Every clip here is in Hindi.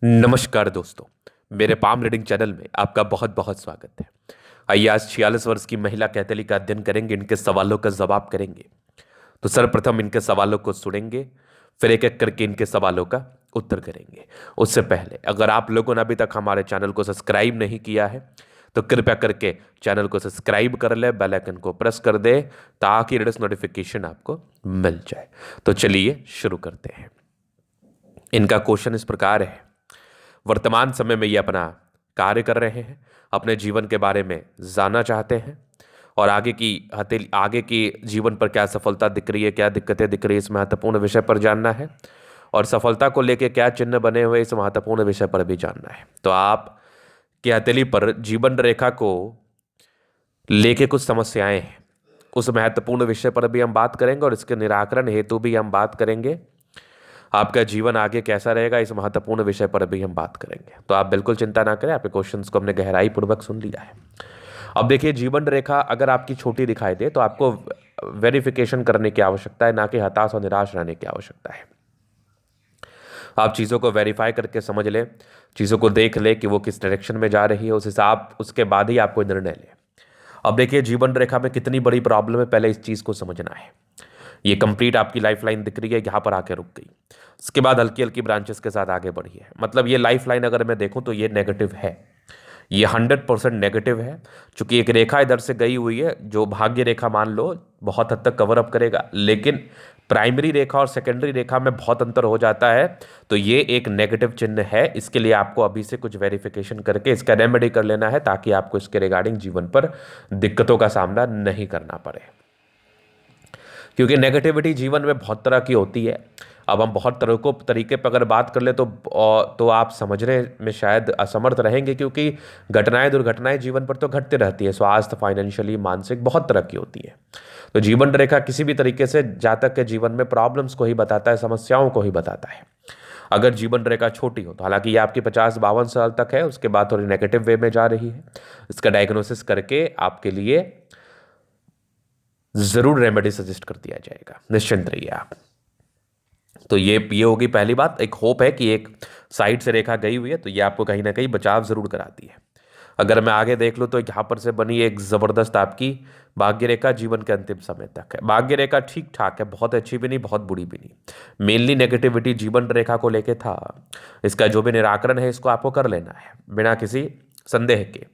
नमस्कार दोस्तों। मेरे पाम रीडिंग चैनल में आपका बहुत बहुत स्वागत है। आइए आज 46 वर्ष की महिला कैथली का अध्ययन करेंगे, इनके सवालों का जवाब करेंगे। तो सर्वप्रथम इनके सवालों को सुनेंगे, फिर एक एक करके इनके सवालों का उत्तर करेंगे। उससे पहले अगर आप लोगों ने अभी तक हमारे चैनल को सब्सक्राइब नहीं किया है तो कृपया करके चैनल को सब्सक्राइब कर ले, बेल आइकन को प्रेस कर दे ताकि लेटेस्ट नोटिफिकेशन आपको मिल जाए। तो चलिए शुरू करते हैं। इनका क्वेश्चन इस प्रकार है। वर्तमान समय में ये अपना कार्य कर रहे हैं, अपने जीवन के बारे में जानना चाहते हैं और आगे की जीवन पर क्या सफलता दिख रही है, क्या दिक्कतें दिख रही है, इस महत्वपूर्ण विषय पर जानना है। और सफलता को लेकर क्या चिन्ह बने हुए, इस महत्वपूर्ण विषय पर भी जानना है। तो आप की हथेली पर जीवन रेखा को लेके कुछ समस्याएं हैं, उस महत्वपूर्ण विषय पर भी हम बात करेंगे और इसके निराकरण हेतु भी हम बात करेंगे। आपका जीवन आगे कैसा रहेगा, इस महत्वपूर्ण विषय पर भी हम बात करेंगे। तो आप बिल्कुल चिंता ना करें, आपके क्वेश्चंस को हमने गहराई पूर्वक सुन लिया है। अब देखिए, जीवन रेखा अगर आपकी छोटी दिखाई दे तो आपको वेरिफिकेशन करने की आवश्यकता है, ना कि हताश और निराश रहने की आवश्यकता है। आप चीज़ों को वेरीफाई करके समझ लें, चीज़ों को देख लें कि वो किस डायरेक्शन में जा रही है, उसके बाद ही आप कोई निर्णय लें। अब देखिए, जीवन रेखा में कितनी बड़ी प्रॉब्लम है, पहले इस चीज़ को समझना है। ये कंप्लीट आपकी लाइफ लाइन दिख रही है, यहाँ पर आके रुक गई। इसके बाद हल्की हल्की ब्रांचेस के साथ आगे बढ़ी है। मतलब ये लाइफ लाइन अगर मैं देखूं तो ये नेगेटिव है, ये 100% नेगेटिव है। चूंकि एक रेखा इधर से गई हुई है जो भाग्य रेखा मान लो बहुत हद तक कवर अप करेगा, लेकिन प्राइमरी रेखा और सेकेंडरी रेखा में बहुत अंतर हो जाता है। तो ये एक नेगेटिव चिन्ह है। इसके लिए आपको अभी से कुछ वेरिफिकेशन करके इसका रेमेडी कर लेना है, ताकि आपको इसके रिगार्डिंग जीवन पर दिक्कतों का सामना नहीं करना पड़े। क्योंकि नेगेटिविटी जीवन में बहुत तरह की होती है। अब हम बहुत तरीके पर अगर बात कर ले तो आप समझने में शायद असमर्थ रहेंगे, क्योंकि घटनाएं दुर्घटनाएं जीवन पर तो घटती रहती है। स्वास्थ्य, फाइनेंशियली, मानसिक बहुत तरह की होती है। तो जीवन रेखा किसी भी तरीके से जातक के जीवन में प्रॉब्लम्स को ही बताता है, समस्याओं को ही बताता है। अगर जीवन रेखा छोटी हो तो, हालांकि ये आपकी 50-52 साल तक है, उसके बाद थोड़ी नेगेटिव वे में जा रही है, इसका डायग्नोसिस करके आपके लिए जरूर रेमेडी सजेस्ट कर दिया जाएगा, निश्चिंत रहिए आप। तो ये होगी पहली बात। एक होप है कि एक साइड से रेखा गई हुई है, तो ये आपको कहीं ना कहीं बचाव जरूर कराती है। अगर मैं आगे देख लूँ तो यहाँ पर से बनी एक जबरदस्त आपकी भाग्य रेखा जीवन के अंतिम समय तक है। भाग्य रेखा ठीक ठाक है, बहुत अच्छी भी नहीं, बहुत बुरी भी नहीं। मेनली नेगेटिविटी जीवन रेखा को लेके था। इसका जो भी निराकरण है इसको आपको कर लेना है बिना किसी संदेह के।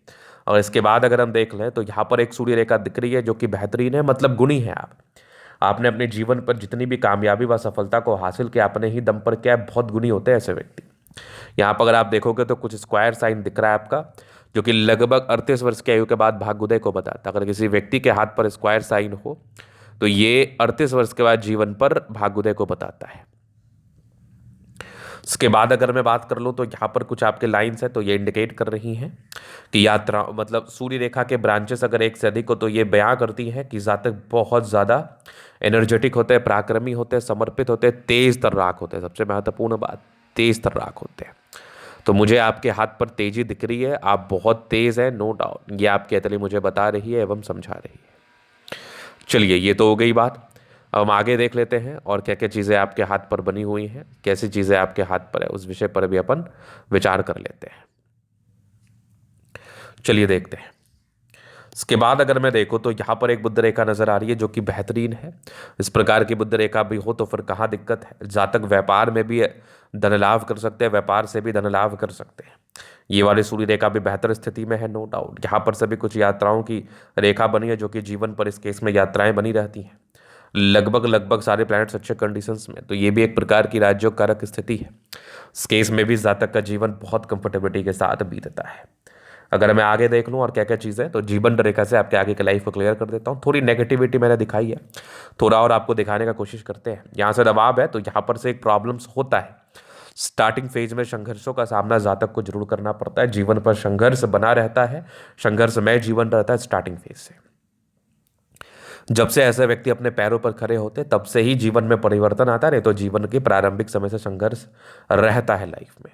और इसके बाद अगर हम देख लें तो यहाँ पर एक सूर्य रेखा दिख रही है जो कि बेहतरीन है, मतलब गुणी है। आपने अपने जीवन पर जितनी भी कामयाबी व सफलता को हासिल किया अपने ही दम पर किया है। बहुत गुणी होते हैं ऐसे व्यक्ति। यहाँ पर अगर आप देखोगे तो कुछ स्क्वायर साइन दिख रहा है आपका, जो कि लगभग 38 वर्ष की आयु के बाद भाग्योदय को बताता है। अगर किसी व्यक्ति के हाथ पर स्क्वायर साइन हो तो ये 38 वर्ष के बाद जीवन पर भाग्योदय को बताता है। इसके बाद अगर मैं बात कर लूँ तो यहाँ पर कुछ आपके लाइंस है, तो ये इंडिकेट कर रही हैं कि यात्रा, मतलब सूर्य रेखा के ब्रांचेस अगर एक से अधिक हो तो ये बयां करती हैं कि जातक बहुत ज़्यादा एनर्जेटिक होते हैं, पराक्रमी होते हैं, समर्पित होते हैं, तेज तर्राक होते हैं। सबसे महत्वपूर्ण बात, तेज तर्राक होते हैं। तो मुझे आपके हाथ पर तेजी दिख रही है, आप बहुत तेज है, नो डाउट। ये आपकी अतली मुझे बता रही है एवं समझा रही है। चलिए, ये तो हो गई बात। अब हम आगे देख लेते हैं और क्या क्या चीज़ें आपके हाथ पर बनी हुई हैं, कैसी चीज़ें आपके हाथ पर है, उस विषय पर भी अपन विचार कर लेते हैं। चलिए देखते हैं। इसके बाद अगर मैं देखूँ तो यहाँ पर एक बुद्ध रेखा नजर आ रही है जो कि बेहतरीन है। इस प्रकार की बुद्ध रेखा भी हो तो फिर कहाँ दिक्कत है। जातक व्यापार में भी धन लाभ कर सकते हैं, व्यापार से भी धन लाभ कर सकते हैं। ये वाली सूर्य रेखा भी बेहतर स्थिति में है, नो डाउट। यहाँ पर सभी कुछ यात्राओं की रेखा बनी है, जो कि जीवन पर इस केस में यात्राएं बनी रहती हैं। लगभग लगभग सारे प्लैनेट्स अच्छे कंडीशंस में, तो ये भी एक प्रकार की राजयोग कारक स्थिति है। इस केस में भी जातक का जीवन बहुत कंफर्टेबिलिटी के साथ बीतता है। अगर मैं आगे देख लूँ और क्या क्या चीज़ें, तो जीवन रेखा से आपके आगे की लाइफ को क्लियर कर देता हूँ। थोड़ी नेगेटिविटी मैंने दिखाई है, थोड़ा और आपको दिखाने का कोशिश करते हैं। यहाँ से दबाव है तो यहाँ पर से एक प्रॉब्लम्स होता है। स्टार्टिंग फेज में संघर्षों का सामना जातक को जरूर करना पड़ता है। जीवन पर संघर्ष बना रहता है, संघर्षमय जीवन रहता है स्टार्टिंग फेज से। जब से ऐसे व्यक्ति अपने पैरों पर खड़े होते तब से ही जीवन में परिवर्तन आता है, नहीं तो जीवन के प्रारंभिक समय से संघर्ष रहता है लाइफ में।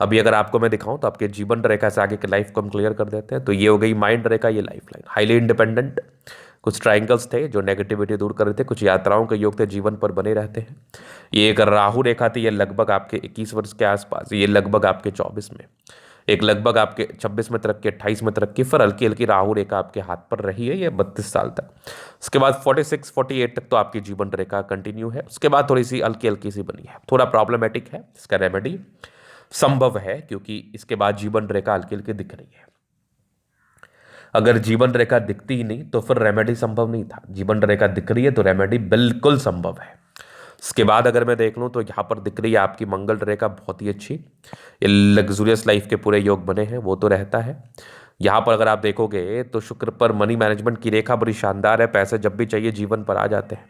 अभी अगर आपको मैं दिखाऊं तो आपके जीवन रेखा से आगे के लाइफ को हम क्लियर कर देते हैं। तो ये हो गई माइंड रेखा, ये लाइफ लाइन। हाईली इंडिपेंडेंट, कुछ ट्राइंगल्स थे जो नेगेटिविटी दूर कर रहे थे, कुछ यात्राओं के योग थे, जीवन पर बने रहते हैं। ये एक राहु रेखा थी, ये लगभग आपके 21 वर्ष के आसपास, ये लगभग आपके 24 में, एक लगभग आपके 26 में तरक्की, 28 में तरक्की, फिर हल्की हल्की राहु रेखा आपके हाथ पर रही है ये 32 साल तक। उसके बाद 46 48 तक तो आपकी जीवन रेखा कंटिन्यू है। उसके बाद थोड़ी सी हल्की हल्की सी बनी है, थोड़ा प्रॉब्लमेटिक है, इसका रेमेडी संभव है क्योंकि इसके बाद जीवन रेखा हल्की हल्की दिख रही है। अगर जीवन रेखा दिखती ही नहीं तो फिर रेमेडी संभव नहीं था, जीवन रेखा दिख रही है तो रेमेडी बिल्कुल संभव है। इसके बाद अगर मैं देख लूँ तो यहाँ पर दिख रही है आपकी मंगल रेखा बहुत ही अच्छी, ये लग्जूरियस लाइफ के पूरे योग बने हैं, वो तो रहता है। यहाँ पर अगर आप देखोगे तो शुक्र पर मनी मैनेजमेंट की रेखा बड़ी शानदार है, पैसे जब भी चाहिए जीवन पर आ जाते हैं।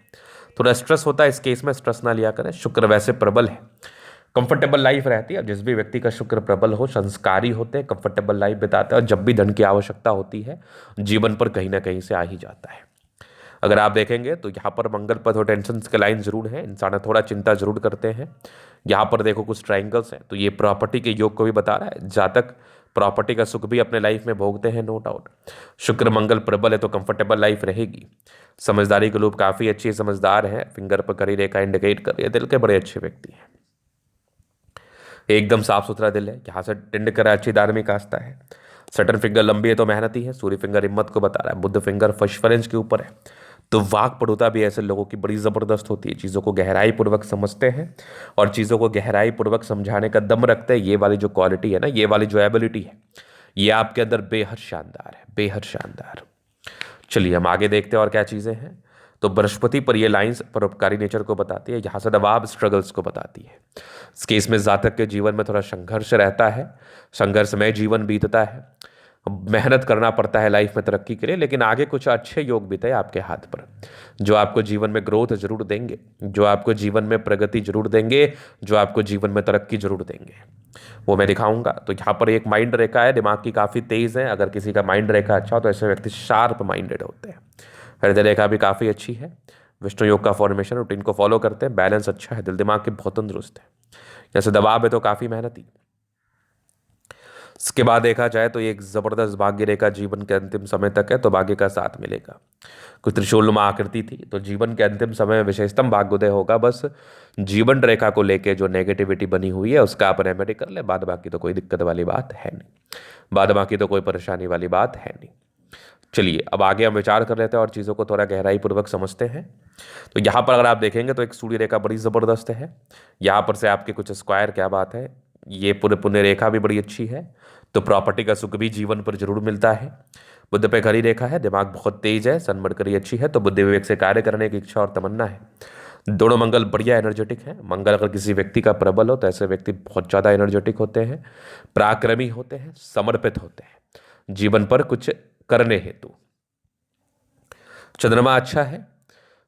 थोड़ा स्ट्रेस होता है, इस केस में स्ट्रेस ना लिया करें, शुक्र वैसे प्रबल है, कंफर्टेबल लाइफ रहती है। जिस भी व्यक्ति का शुक्र प्रबल हो, संस्कारी होते हैं, कंफर्टेबल लाइफ बिताते हैं, और जब भी धन की आवश्यकता होती है जीवन पर कहीं ना कहीं से आ ही जाता है। अगर आप देखेंगे तो यहाँ पर मंगल पर थोड़ा टेंशन के लाइन जरूर है, इंसान थोड़ा चिंता जरूर करते हैं। यहाँ पर देखो कुछ ट्राइंगल्स हैं, तो ये प्रॉपर्टी के योग को भी बता रहा है, जातक प्रॉपर्टी का सुख भी अपने लाइफ में भोगते हैं, नो डाउट। शुक्र मंगल प्रबल है तो कंफर्टेबल लाइफ रहेगी। समझदारी के लोग काफ़ी अच्छी समझदार हैं, फिंगर पर करी रेखा इंडिकेट कर रही है, दिल के बड़े अच्छे व्यक्ति हैं, एकदम साफ सुथरा दिल है। यहाँ से टिंड कर अच्छी धार्मिक आस्था है। सटन फिंगर लंबी है तो मेहनती है, सूर्य फिंगर हिम्मत को बता रहा है, बुद्ध फिंगर फर्स्ट के ऊपर है। तो वाक पटुता भी ऐसे लोगों की बड़ी ज़बरदस्त होती है, चीज़ों को गहराई पूर्वक समझते हैं और चीज़ों को गहराई पूर्वक समझाने का दम रखते हैं। ये वाली जो क्वालिटी है ना, ये वाली जो एबिलिटी है, ये आपके अंदर बेहद शानदार है, बेहद शानदार। चलिए हम आगे देखते हैं और क्या चीज़ें हैं। तो बृहस्पति पर ये लाइंस परोपकारी नेचर को बताती है, यहाँ से दबाव स्ट्रगल्स को बताती है। इस केस में जातक के जीवन में थोड़ा संघर्ष रहता है, संघर्षमय जीवन बीतता है, मेहनत करना पड़ता है लाइफ में तरक्की के लिए, लेकिन आगे कुछ अच्छे योग बीते आपके हाथ पर, जो आपको जीवन में ग्रोथ जरूर देंगे, जो आपको जीवन में प्रगति जरूर देंगे, जो आपको जीवन में तरक्की जरूर देंगे, वो मैं दिखाऊंगा। तो यहाँ पर एक माइंड रेखा है, दिमाग की काफ़ी तेज़ है। अगर किसी का माइंड रेखा अच्छा हो तो ऐसे व्यक्ति शार्प माइंडेड होते हैं। हृदय रेखा भी काफ़ी अच्छी है, विष्णु योग का फॉर्मेशन रूटीन को फॉलो करते हैं, बैलेंस अच्छा है, दिल दिमाग के बहुत तंदुरुस्त है। जैसे दबाव है तो काफ़ी मेहनती। इसके बाद देखा जाए तो ये एक ज़बरदस्त भाग्य रेखा जीवन के अंतिम समय तक है, तो भाग्य का साथ मिलेगा। कुछ त्रिशूलनुमा आकृति थी, तो जीवन के अंतिम समय में विशेषतम भाग्योदय होगा। बस जीवन रेखा को लेके जो नेगेटिविटी बनी हुई है उसका आप रेमेडी कर ले, बाद बाकी तो कोई दिक्कत वाली बात है नहीं, बाद बाकी तो कोई परेशानी वाली बात है नहीं। चलिए अब आगे हम विचार कर लेते हैं और चीज़ों को थोड़ा गहराई पूर्वक समझते हैं। तो यहाँ पर अगर आप देखेंगे तो एक सूर्य रेखा बड़ी ज़बरदस्त है, यहाँ पर से आपके कुछ स्क्वायर, क्या बात है, ये पूरे पुण्य रेखा भी बड़ी अच्छी है, तो प्रॉपर्टी का सुख भी जीवन पर जरूर मिलता है। बुद्ध पे खड़ी रेखा है, दिमाग बहुत तेज है, सनमड़करी अच्छी है, तो बुद्धि विवेक से कार्य करने की इच्छा और तमन्ना है। दोनों मंगल बढ़िया एनर्जेटिक है। मंगल अगर किसी व्यक्ति का प्रबल हो तो ऐसे व्यक्ति बहुत ज़्यादा एनर्जेटिक होते हैं, पराक्रमी होते हैं, समर्पित होते हैं जीवन पर कुछ करने हेतु। चंद्रमा अच्छा है,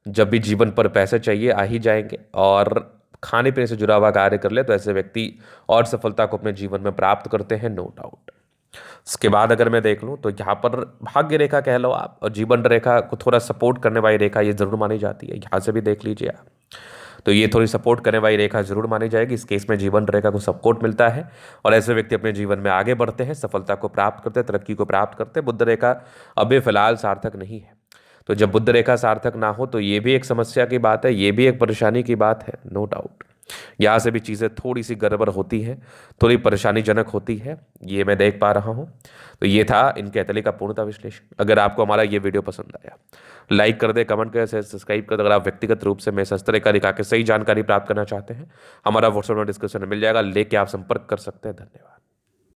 जब भी जीवन पर पैसे चाहिए आ ही जाएंगे, और खाने पीने से जुड़ा हुआ कार्य कर ले तो ऐसे व्यक्ति और सफलता को अपने जीवन में प्राप्त करते हैं, नो डाउट। इसके बाद अगर मैं देख लूँ तो यहाँ पर भाग्य रेखा कह लो आप, और जीवन रेखा को थोड़ा सपोर्ट करने वाली रेखा ये जरूर मानी जाती है, यहाँ से भी देख लीजिए आप, तो ये थोड़ी सपोर्ट करने वाली रेखा जरूर मानी जाएगी। इस केस में जीवन रेखा को सपोर्ट मिलता है और ऐसे व्यक्ति अपने जीवन में आगे बढ़ते हैं, सफलता को प्राप्त करते हैं, तरक्की को प्राप्त करते हैं। बुद्ध रेखा अभी फिलहाल सार्थक नहीं है, तो जब बुद्ध रेखा सार्थक ना हो तो ये भी एक समस्या की बात है, ये भी एक परेशानी की बात है, नो डाउट। यहाँ से भी चीज़ें थोड़ी सी गड़बड़ होती हैं, थोड़ी परेशानीजनक होती है, ये मैं देख पा रहा हूँ। तो ये था इनके कैथली का पूर्णतः विश्लेषण। अगर आपको हमारा ये वीडियो पसंद आया, लाइक कर दे, कमेंट कर, सब्सक्राइब कर दे। अगर आप व्यक्तिगत रूप से मैं शस्त्र का दिखा के सही जानकारी प्राप्त करना चाहते हैं, हमारा व्हाट्सएप डिस्क्रिप्शन में मिल जाएगा, लेके आप संपर्क कर सकते हैं। धन्यवाद।